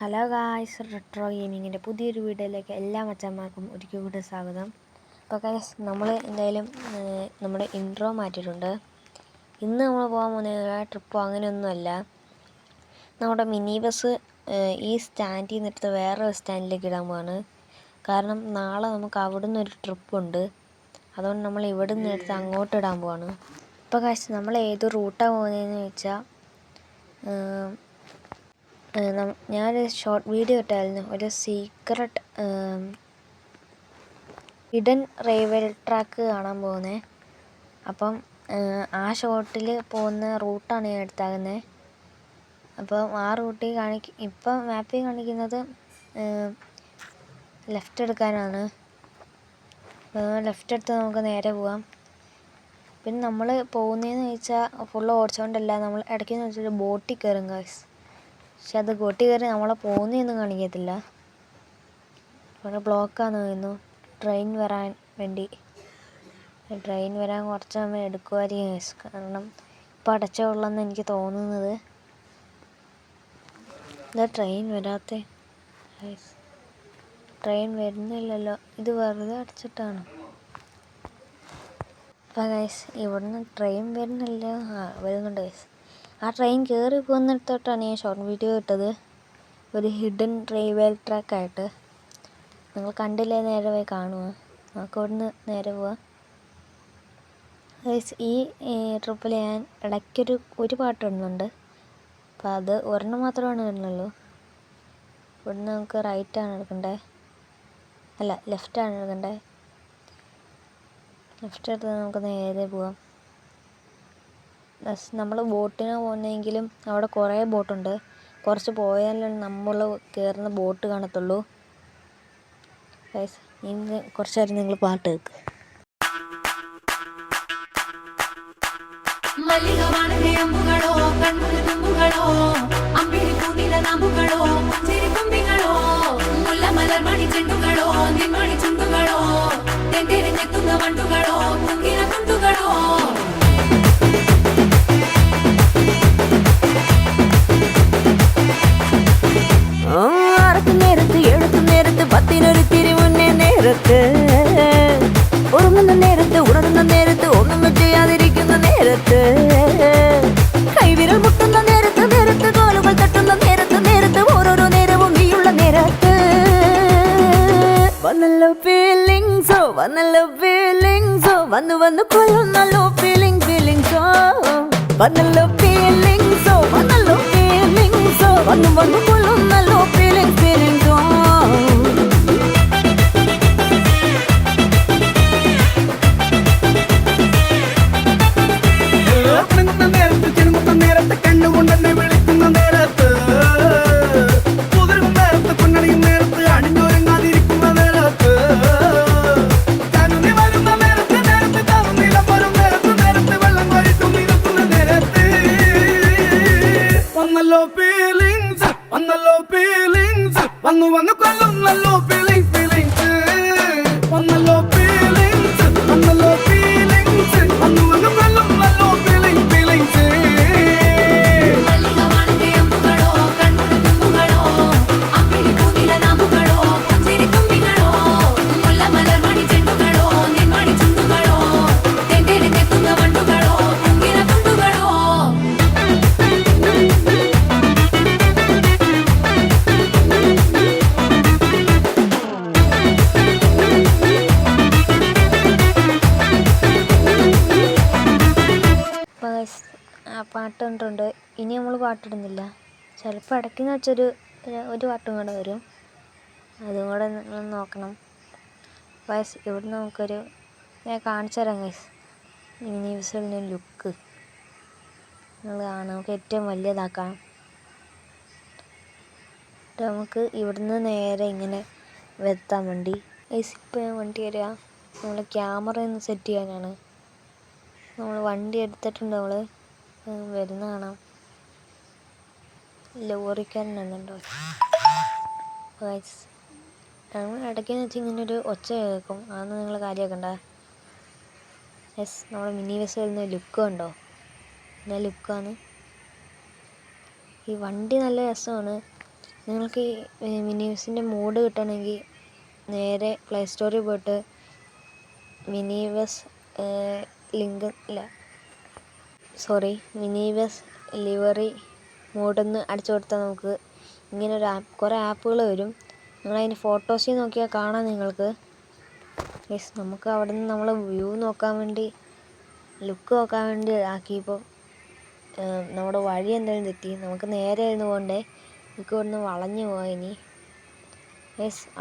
Hello guys, retro ഗെയിമിങ്ങിൻ്റെ പുതിയൊരു വീഡിയോയിലേക്ക് എല്ലാ മച്ചന്മാർക്കും ഒരിക്കൽ കൂടി സ്വാഗതം. അപ്പോൾ ഗായ്സ്, നമ്മൾ എന്തായാലും നമ്മുടെ ഇൻട്രോ മാറ്റിയിട്ടുണ്ട്. ഇന്ന് നമ്മൾ പോകാൻ പോകുന്ന ട്രിപ്പോ അങ്ങനെയൊന്നുമല്ല. നമ്മുടെ മിനി ബസ് ഈ സ്റ്റാൻഡിൽ നിന്നെടുത്ത് വേറൊരു സ്റ്റാൻഡിലേക്ക് ഇടാൻ പോവാണ്. കാരണം നാളെ നമുക്ക് അവിടെ നിന്നൊരു ട്രിപ്പുണ്ട്. അതുകൊണ്ട് നമ്മൾ ഇവിടെ നിന്ന് എടുത്ത് അങ്ങോട്ട് ഇടാൻ പോവാണ്. അപ്പോൾ ഗായ്സ്, നമ്മൾ ഏത് റൂട്ടാണ് പോകുന്നതെന്ന് വെച്ചാൽ, ഞാനൊരു ഷോർട്ട് വീഡിയോ ഇട്ടായിരുന്നു, ഒരു സീക്രട്ട് ഹിഡൻ റെയിൽവേ ട്രാക്ക് കാണാൻ പോകുന്നത്. അപ്പം ആ ഷോട്ടിൽ പോകുന്ന റൂട്ടാണ് ഞാൻ എടുത്താകുന്നത്. അപ്പം ആ റൂട്ടിൽ ഇപ്പം മാപ്പിൽ കാണിക്കുന്നത് ലെഫ്റ്റ് എടുക്കാനാണ്. ലെഫ്റ്റ് എടുത്ത് നമുക്ക് നേരെ പോവാം. പിന്നെ നമ്മൾ പോകുന്നതെന്ന് വെച്ചാൽ ഫുള്ള് ഓടിച്ചുകൊണ്ടല്ല, നമ്മൾ ഇടയ്ക്കെന്ന് വെച്ചാൽ ബോട്ടിൽ കയറും ഗൈസ്. പക്ഷെ അത് ബോട്ടിൽ കയറി നമ്മളെ പോകുന്നതൊന്നും കാണിക്കത്തില്ല. ഇവിടെ ബ്ലോക്കാന്ന് തോന്നുന്നു. ട്രെയിൻ വരാൻ കുറച്ച് സമയം എടുക്കുമായിരിക്കും ഗൈസ്. കാരണം ഇപ്പം അടച്ചേ ഉള്ളെന്ന് എനിക്ക് തോന്നുന്നത്. എന്താ ട്രെയിൻ വരാത്തെ ഗൈസ്? ട്രെയിൻ വരുന്നില്ലല്ലോ, ഇത് വെറുതെ അടച്ചിട്ടാണ്. അപ്പം ഗൈസ്, ഇവിടുന്ന് ട്രെയിൻ വരുന്നില്ല. വരുന്നുണ്ട് ഗൈസ്. ആ ട്രെയിൻ കയറി പോകുന്നിടത്തോട്ടാണ് ഞാൻ ഷോർട്ട് വീഡിയോ ഇട്ടത്, ഒരു ഹിഡൻ റെയിൽവേ ട്രാക്കായിട്ട്. നിങ്ങൾ കണ്ടില്ലേ, നേരെ പോയി കാണുക. നമുക്ക് ഇവിടുന്ന് നേരെ പോവാം. ഈ ട്രിപ്പിൽ ഞാൻ ഇടയ്ക്കൊരു പാട്ട് ഇടുന്നുണ്ട്. അപ്പോൾ അത് ഒരെണ്ണം മാത്രമാണ് ഇടുന്നുള്ളൂ. ഇവിടുന്ന് നമുക്ക് റൈറ്റാണ് എടുക്കണ്ടേ, അല്ല ലെഫ്റ്റാണ് എടുക്കണ്ടേ. ലെഫ്റ്റ് എടുത്ത് നമുക്ക് നേരെ പോവാം. നമ്മൾ ബോട്ടിനാണ് പോകുന്നതെങ്കിലും അവിടെ കുറേ ബോട്ടുണ്ട്. കുറച്ച് പോയാലും നമ്മൾ കയറുന്ന ബോട്ട് കാണത്തുള്ളൂ. ഇനി കുറച്ച് നേരം നിങ്ങൾ പാട്ട് കേൾക്ക്. ഉറങ്ങുന്ന നേരത്ത്, ഉണരുന്ന നേരത്ത്, ഒന്നും ചെയ്യാതിരിക്കുന്ന നേരത്ത്, കൈവിരൽ മുട്ടുന്ന നേരത്ത്, കാലുകൾ തട്ടുന്ന നേരത്ത്, ഓരോരോ നേരവും നീയുള്ള നേരത്ത് വന്നല്ലോ ഫീലിങ്സോ, വന്നു കൊള്ളുന്നല്ലോ ഫീലിങ്സോ, വന്നല്ലോ ഫീലിങ്സോ, വന്നു കൊള്ളുന്നല്ലോ ഫീലിങ്സോ. കണ്ണുകൊണ്ടെന്നെ വിളിക്കുന്ന നേരത്ത്, പുതിരുന്ന നേരത്ത്, പൊന്നണിയും നേരത്ത്, അണിഞ്ഞൊരുങ്ങാതിരിക്കുന്ന നേരത്ത്, കരുതി വരുന്ന നേരത്ത്, താറുന്നിലം വരും നേരത്ത്, വെള്ളം വഴിട്ടും നിരത്തുന്ന നേരത്ത് വന്നല്ലോ ഫീലിങ്സ്, വന്നു കൊള്ളുന്നല്ലോ ഫീലിങ്സ്, വന്നല്ലോ ഫീലിങ്സ്, വന്നു കൊള്ളുന്നല്ലോ ഫീലിങ്സ്. പാട്ട് കണ്ടിട്ടുണ്ട്. ഇനി നമ്മൾ പാട്ടിടുന്നില്ല. ചിലപ്പോൾ ഇടയ്ക്കെന്ന് വെച്ചൊരു പാട്ടും കൂടെ വരും, അതും കൂടെ നോക്കണം. ഗൈസ്, ഇവിടെ ഞാൻ കാണിച്ചു തരാം ഗൈസ്. മിനി ബസ്സിൻ്റെ ലുക്ക് നിങ്ങൾ കാണാം. നമുക്ക് ഏറ്റവും വലിയതാക്കാം. നമുക്ക് ഇവിടുന്ന് നേരെ ഇങ്ങനെ വരുത്താൻ വണ്ടി. ഗൈസ്, ഇപ്പോൾ ഞാൻ വണ്ടി വരിക, നമ്മൾ ക്യാമറ ഒന്ന് സെറ്റ് ചെയ്യാനാണ്. നമ്മൾ വണ്ടി എടുത്തിട്ടുണ്ട്. നമ്മൾ വരുന്ന കാണാം. ലോറിക്കാരനുണ്ടോ ഗൈസ്? നമ്മൾ ഇടയ്ക്കെന്ന് വെച്ചാൽ ഇങ്ങനൊരു ഒച്ച കേൾക്കും. അതൊന്നും നിങ്ങൾ കാര്യമാക്കണ്ട. യെസ്, നമ്മുടെ മിനി ബസ് വരുന്ന ലുക്ക് ഉണ്ടോ? നല്ല ലുക്കാണ്. ഈ വണ്ടി നല്ല രസമാണ്. നിങ്ങൾക്ക് ഈ മിനിവേഴ്സിൻ്റെ മോഡ് കിട്ടണമെങ്കിൽ നേരെ പ്ലേ സ്റ്റോറിൽ പോയിട്ട് മിനിവേഴ്സ് മിനിവേഴ്സ് ലിവറി മോഡെന്ന് അടിച്ചു കൊടുത്താൽ നമുക്ക് ഇങ്ങനെ ഒരു കുറേ ആപ്പുകൾ വരും. നിങ്ങളതിന് ഫോട്ടോസിൽ നോക്കിയാൽ കാണാം നിങ്ങൾക്ക്. നമുക്ക് അവിടെ നിന്ന് നമ്മൾ വ്യൂ നോക്കാൻ വേണ്ടി, ലുക്ക് നോക്കാൻ വേണ്ടി ആക്കിയപ്പോൾ നമ്മുടെ വഴി എന്തായാലും തെറ്റി. നമുക്ക് നേരെ ആയിരുന്നു പോകണ്ടേ, നമുക്ക് ഇവിടെ നിന്ന് വളഞ്ഞു പോകാം ഇനി.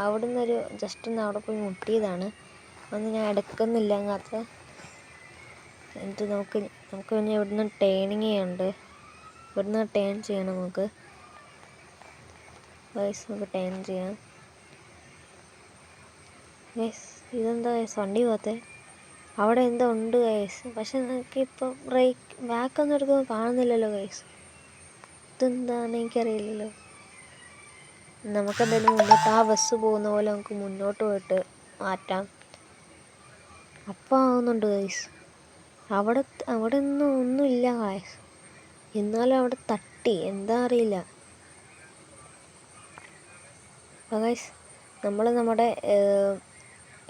അവിടെ നിന്നൊരു ജസ്റ്റ് ഒന്ന് അവിടെ പോയി മുട്ടിയതാണ്. അതൊന്നും ഞാൻ എടുക്കുന്നില്ല അങ്ങനത്തെ. എന്നിട്ട് നമുക്ക് പിന്നെ ഇവിടുന്ന് ടേണിങ് ചെയ്യാനുണ്ട്. ഇവിടുന്ന് ടേൺ ചെയ്യണം നമുക്ക്. നമുക്ക് ടേൺ ചെയ്യാം. ഇതെന്താ വണ്ടി പോകത്തെ? അവിടെ എന്തോ ഉണ്ട് ഗൈസ്, പക്ഷെ നമുക്ക് ഇപ്പോൾ ബാക്കൊന്നും എടുക്കുമ്പോൾ കാണുന്നില്ലല്ലോ ഗൈസ്. ഇതെന്താണ് എനിക്കറിയില്ലല്ലോ. നമുക്കെന്തായാലും മുന്നോട്ട് ആ ബസ് പോകുന്ന പോലെ നമുക്ക് മുന്നോട്ട് പോയിട്ട് മാറ്റാം. അപ്പം ആവുന്നുണ്ട് ഗൈസ്. അവിടെ ഒന്നുമില്ല ഗൈസ്. എന്നാലും അവിടെ തട്ടി, എന്താ അറിയില്ല. അപ്പോൾ ഗൈസ് നമ്മുടെ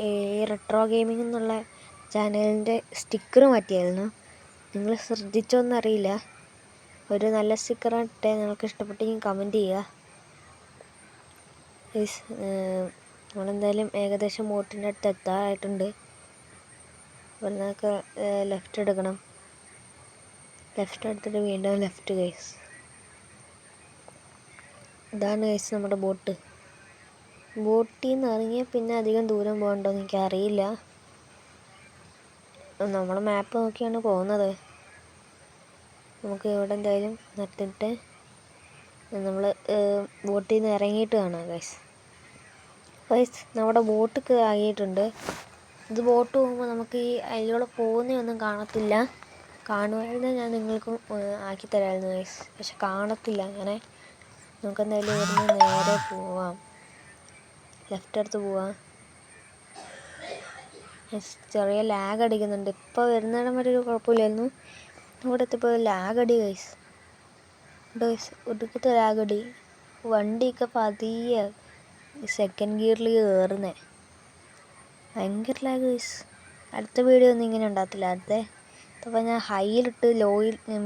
ഈ റെട്രോ ഗെയിമിംഗ് എന്നുള്ള ചാനലിൻ്റെ സ്റ്റിക്കർ മാറ്റിയായിരുന്നു. നിങ്ങൾ ശ്രദ്ധിച്ചോന്നറിയില്ല. ഒരു നല്ല സ്റ്റിക്കറായിട്ടേ നിങ്ങൾക്ക് ഇഷ്ടപ്പെട്ടെങ്കിൽ കമൻറ്റ് ചെയ്യുക. നമ്മളെന്തായാലും ഏകദേശം ബോട്ടിൻ്റെ അടുത്ത് എത്താറായിട്ടുണ്ട്. അപ്പോൾ നമുക്ക് ലെഫ്റ്റ് എടുക്കണം. ലെഫ്റ്റ് എടുത്തിട്ട് വീണ്ടും ലെഫ്റ്റ് ഗൈസ്. ഇതാണ് ഗൈസ് നമ്മുടെ ബോട്ടിൽ നിന്ന് ഇറങ്ങിയാൽ പിന്നെ അധികം ദൂരം പോകണ്ടോയെന്ന് എനിക്കറിയില്ല. നമ്മൾ മാപ്പ് നോക്കിയാണ് പോകുന്നത്. നമുക്ക് ഇവിടെ എന്തായാലും നിർത്തിയിട്ട് നമ്മൾ ബോട്ടിൽ നിന്ന് ഇറങ്ങിയിട്ട് കാണാം ഗൈസ്. നമ്മുടെ ബോട്ട് ആകിയിട്ടുണ്ട്. ഇത് ബോട്ട് പോകുമ്പോൾ നമുക്ക് ഈ അതിലൂടെ പോകുന്നതൊന്നും കാണത്തില്ല. കാണുമായിരുന്നെങ്കിൽ ഞാൻ നിങ്ങൾക്കും ആക്കിത്തരാമായിരുന്നു ഗൈസ്, പക്ഷെ കാണത്തില്ല അങ്ങനെ. നമുക്കെന്തായാലും ഇവിടുന്ന് നേരെ പോവാം. ലെഫ്റ്റ് എടുത്ത് പോവാം. ചെറിയ ലാഗ് അടിക്കുന്നുണ്ട്. ഇപ്പോൾ വരുന്നിടം വരെ ഒരു കുഴപ്പമില്ലായിരുന്നു. ഇവിടെ എത്തിയപ്പോൾ ലാഗ് അടി ഗൈസ്. ഒടുക്കത്തെ ലാഗ് അടി. വണ്ടിയൊക്കെ പതിയെ സെക്കൻഡ് ഗിയറിൽ കയറുന്നേ. ഭയങ്കര ലാഗ് ഗൈസ്. അടുത്ത വീഡിയോ ഒന്നും ഇങ്ങനെ ഉണ്ടാകത്തില്ല. അപ്പോൾ ഞാൻ ഹൈയിലിട്ട്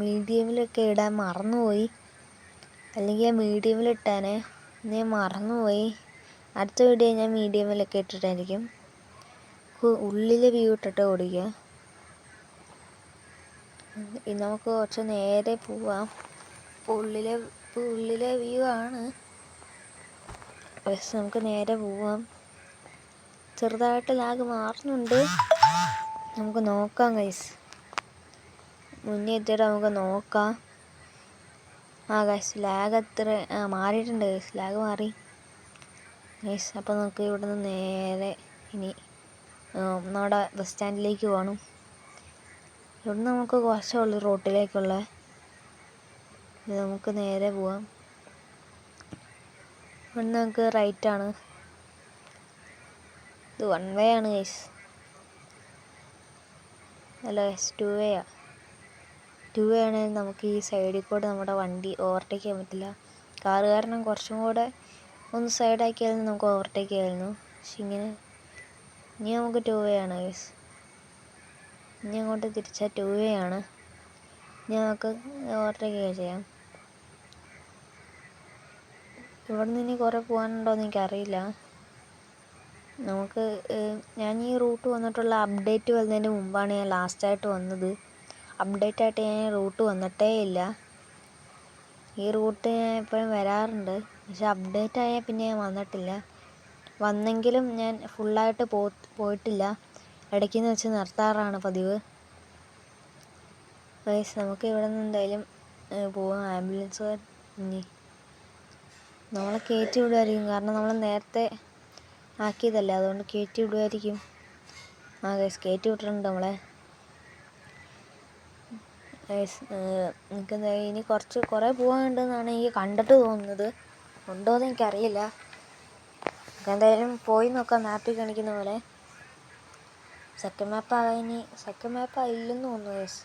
മീഡിയമിലൊക്കെ ഇടാൻ മറന്നുപോയി. അല്ലെങ്കിൽ ഞാൻ മീഡിയമിലിട്ടാനേ, ഞാൻ മറന്നുപോയി. അടുത്ത വീഡിയോ ഞാൻ മീഡിയമിലൊക്കെ ഇട്ടിട്ടായിരിക്കും. ഉള്ളിലെ വ്യൂ ഇട്ടിട്ട് ഓടിക്കുക. നമുക്ക് കുറച്ച് നേരെ പോവാം. ഉള്ളിലെ വ്യൂ ആണ്. നമുക്ക് നേരെ പോവാം. ചെറുതായിട്ട് ലാഗ് മാറുന്നുണ്ട്. നമുക്ക് നോക്കാം ഗൈസ്. മുന്നേ എത്തിയിട്ട് നമുക്ക് നോക്കാം. ഗൈസ് ലാഗ് മാറിയിട്ടുണ്ട് ഗൈസ്. ലാഗ് മാറി ഗൈസ്. അപ്പോൾ നമുക്ക് ഇവിടെ നിന്ന് നേരെ ഇനി നമ്മുടെ ബസ് സ്റ്റാൻഡിലേക്ക് പോകണം. ഇവിടുന്ന് നമുക്ക് കുറച്ചേ ഉള്ളൂ റോട്ടിലേക്കുള്ള. നമുക്ക് നേരെ പോവാം. ഇവിടുന്ന് നമുക്ക് റൈറ്റാണ്. ഇത് 1 വേ ആണ് ഗൈസ്. അല്ല ഗൈസ് 2 വേ ആണ്. 2 വേ ആണെങ്കിൽ നമുക്ക് ഈ സൈഡിൽ കൂടെ നമ്മുടെ വണ്ടി ഓവർടേക്ക് ചെയ്യാൻ പറ്റില്ല. കാറ് കാരണം കുറച്ചും കൂടെ ഒന്ന് സൈഡാക്കിയായിരുന്നു നമുക്ക് ഓവർടേക്ക് ചെയ്യാമായിരുന്നു. പക്ഷെ ഇനി നമുക്ക് 2 വേ ആണ് ഗൈസ്. ഇനി അങ്ങോട്ട് തിരിച്ചാൽ 2 വേ ആണ്. ഇനി നമുക്ക് ഓവർടേക്ക് ചെയ്യാം. ഇവിടെ നിന്ന് ഇനി കുറേ പോകാനുണ്ടോയെന്ന് എനിക്കറിയില്ല. ഞാൻ ഈ റൂട്ട് വന്നിട്ടുള്ള അപ്ഡേറ്റ് വരുന്നതിന് മുമ്പാണ് ഞാൻ ലാസ്റ്റായിട്ട് വന്നത്. അപ്ഡേറ്റായിട്ട് ഞാൻ റൂട്ട് വന്നിട്ടേ ഇല്ല. ഈ റൂട്ട് ഞാൻ എപ്പോഴും വരാറുണ്ട്, പക്ഷെ അപ്ഡേറ്റ് ആയാൽ പിന്നെ ഞാൻ വന്നിട്ടില്ല. വന്നെങ്കിലും ഞാൻ ഫുള്ളായിട്ട് പോയിട്ടില്ല. ഇടയ്ക്കെന്ന് വെച്ച് നിർത്താറാണ് പതിവ്. ഗൈസ് നമുക്ക് ഇവിടെ നിന്ന് എന്തായാലും പോവാം. ആംബുലൻസ് നമ്മളെ കയറ്റി വിടുമായിരിക്കും, കാരണം നമ്മൾ നേരത്തെ ആക്കിയതല്ലേ, അതുകൊണ്ട് കയറ്റി വിടുമായിരിക്കും. ഗൈസ് കയറ്റി വിട്ടിട്ടുണ്ട് നമ്മളെ. ഗൈസ് നിങ്ങൾക്ക് എന്തായാലും ഇനി കുറേ പോകാനുണ്ടെന്നാണ് എനിക്ക് കണ്ടിട്ട് തോന്നുന്നത്. ഉണ്ടോയെന്ന് എനിക്കറിയില്ല. നമുക്ക് എന്തായാലും പോയി നോക്കാം മാപ്പിൽ കാണിക്കുന്ന പോലെ. സെക്കൻഡ് മാപ്പ് ഇല്ലെന്ന് തോന്നുന്നു ഗൈസ്.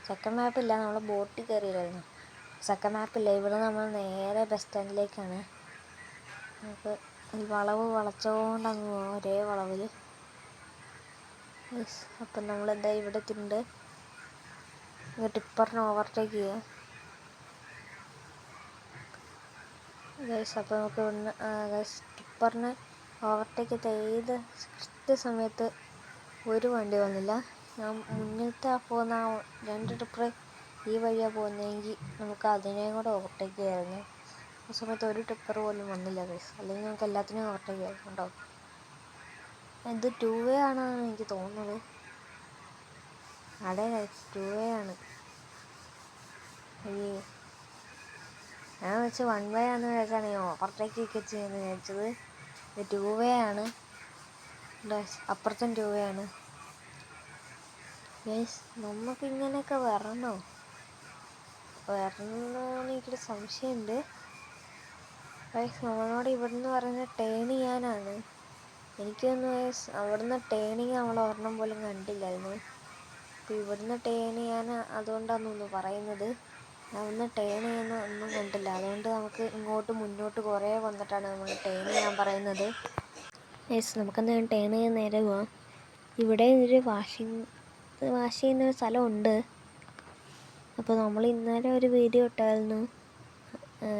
സെക്കൻഡ് മാപ്പില്ല, നമ്മൾ ബോട്ടിൽ കയറിയില്ലായിരുന്നു. സെക്കൻഡ് മാപ്പില്ല. ഇവിടെ നമ്മൾ നേരെ ബസ് സ്റ്റാൻഡിലേക്കാണ്. നമുക്ക് ഈ വളവ് വളച്ചുകൊണ്ടങ്ങ് പോകാം ഒരേ വളവിൽ. അപ്പം നമ്മളെന്താ ഇവിടെ എത്തിയിട്ടുണ്ട്. ടിപ്പറിനെ ഓവർടേക്ക് ചെയ്യാം ഗൈസ്. അപ്പോൾ നമുക്ക് ഇവിടുന്ന് ഗൈസ് ടിപ്പറിനെ ഓവർടേക്ക് ചെയ്ത് കൃത്യസമയത്ത് ഒരു വണ്ടി വന്നില്ല. ഞാൻ മുന്നത്തെ പോകുന്ന 2 ടിപ്പർ ഈ വഴിയാണ് പോകുന്നതെങ്കിൽ നമുക്ക് അതിനെയും കൂടെ ഓവർടേക്ക് ചെയ്യാമായിരുന്നു. ആ സമയത്ത് ഒരു ടിപ്പർ പോലും വന്നില്ല ഗൈസ്. അല്ലെങ്കിൽ നമുക്ക് എല്ലാത്തിനെയും ഓവർടേക്ക് ചെയ്യാമായിരുന്നു കേട്ടോ. ഇത് 2 വേ ആണെന്നാണ് എനിക്ക് തോന്നുന്നത്. അതെ ഗൈസ് 2 വേ ആണ്. അയ്യേ, ഞാൻ വെച്ച് 1 വേ ആണെന്ന് വിചാരിച്ചാണ് ഞാൻ ഓവർടേക്ക് ഒക്കെ ചെയ്യുമെന്ന് വിചാരിച്ചത്. ഇത് 2 വേ ആണ് ഗൈസ്. അപ്പുറത്തും 2 വേ ആണ് ഗൈസ്. നമുക്കിങ്ങനെയൊക്കെ വരണോ? വരണമെന്ന് എനിക്കൊരു സംശയമുണ്ട് ഗൈസ്. നമ്മളോട് ഇവിടുന്ന് പറയുന്നത് ടേൺ ചെയ്യാനാണ്. എനിക്കൊന്ന് ഗൈസ് അവിടുന്ന് ടേണിങ് നമ്മൾ ഒരെണ്ണം പോലും കണ്ടില്ലായിരുന്നു. അപ്പോൾ ഇവിടുന്ന് ടേൺ ചെയ്യാൻ അതുകൊണ്ടാണെന്നൊന്ന് പറയുന്നത്. അവിടുന്ന് ടേൺ ചെയ്യുന്ന ഒന്നും കണ്ടില്ല. അതുകൊണ്ട് നമുക്ക് ഇങ്ങോട്ട് മുന്നോട്ട് കുറേ വന്നിട്ടാണ് നമ്മൾ ടേൺ ചെയ്യാൻ പറയുന്നത്. യെസ്, നമുക്കെന്തായാലും ടേൺ ചെയ്യാൻ നേരെ പോവാം. ഇവിടെ ഒരു വാഷ് ചെയ്യുന്ന ഒരു സ്ഥലമുണ്ട്. അപ്പോൾ നമ്മൾ ഇന്നലെ ഒരു വീഡിയോ ഇട്ടായിരുന്നു.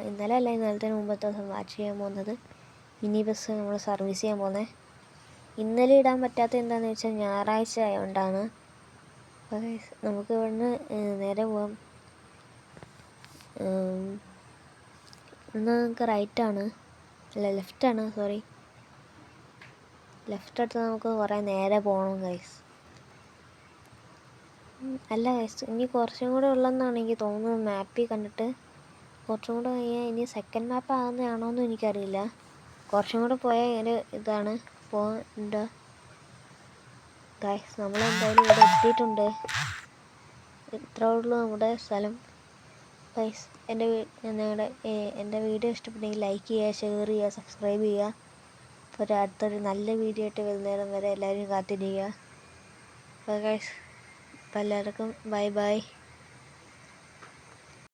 ഇന്നലെ അല്ല, ഇന്നലത്തെ മുമ്പത്തെ ദിവസം വാഷ് ചെയ്യാൻ പോകുന്നത്. മിനി ബസ് നമ്മൾ സർവീസ് ചെയ്യാൻ പോകുന്നത്. ഇന്നലെ ഇടാൻ പറ്റാത്ത എന്താണെന്ന് വെച്ചാൽ ഞായറാഴ്ച ആയതുകൊണ്ടാണ്. അപ്പോൾ നമുക്ക് ഇവിടുന്ന് നേരെ പോവാം. ഇന്ന് നമുക്ക് റൈറ്റാണ്, അല്ല ലെഫ്റ്റാണ്, സോറി ലെഫ്റ്റ് എടുത്ത് നമുക്ക് കുറേ നേരെ പോകണം ഗൈസ്. അല്ല ഗൈസ്, ഇനി കുറച്ചും കൂടെ ഉള്ളതെന്നാണ് എനിക്ക് തോന്നുന്നത്. മാപ്പിൽ കണ്ടിട്ട് കുറച്ചും കൂടെ കഴിഞ്ഞാൽ ഇനി സെക്കൻഡ് മാപ്പ് ആകുന്നതാണോ എന്നും എനിക്കറിയില്ല. കുറച്ചും കൂടെ പോയാൽ ഒരു ഇതാണ് പോകണ്ട ഗൈസ്. നമ്മളെന്തായാലും ഇവിടെ എത്തിയിട്ടുണ്ട്. ഇത്രേ ഉള്ളൂ നമ്മുടെ സ്ഥലം ഗൈസ്. എൻ്റെ വീഡിയോ ഇഷ്ടപ്പെട്ടെങ്കിൽ ലൈക്ക് ചെയ്യുക, ഷെയർ ചെയ്യുക, സബ്സ്ക്രൈബ് ചെയ്യുക. അപ്പോൾ അടുത്തൊരു നല്ല വീഡിയോ ആയിട്ട് വരുന്നേരം വരെ എല്ലാവരും കാത്തിരിക്കുക. അപ്പോൾ ഗൈസ്, അപ്പോൾ എല്ലാവർക്കും ബൈ ബൈ.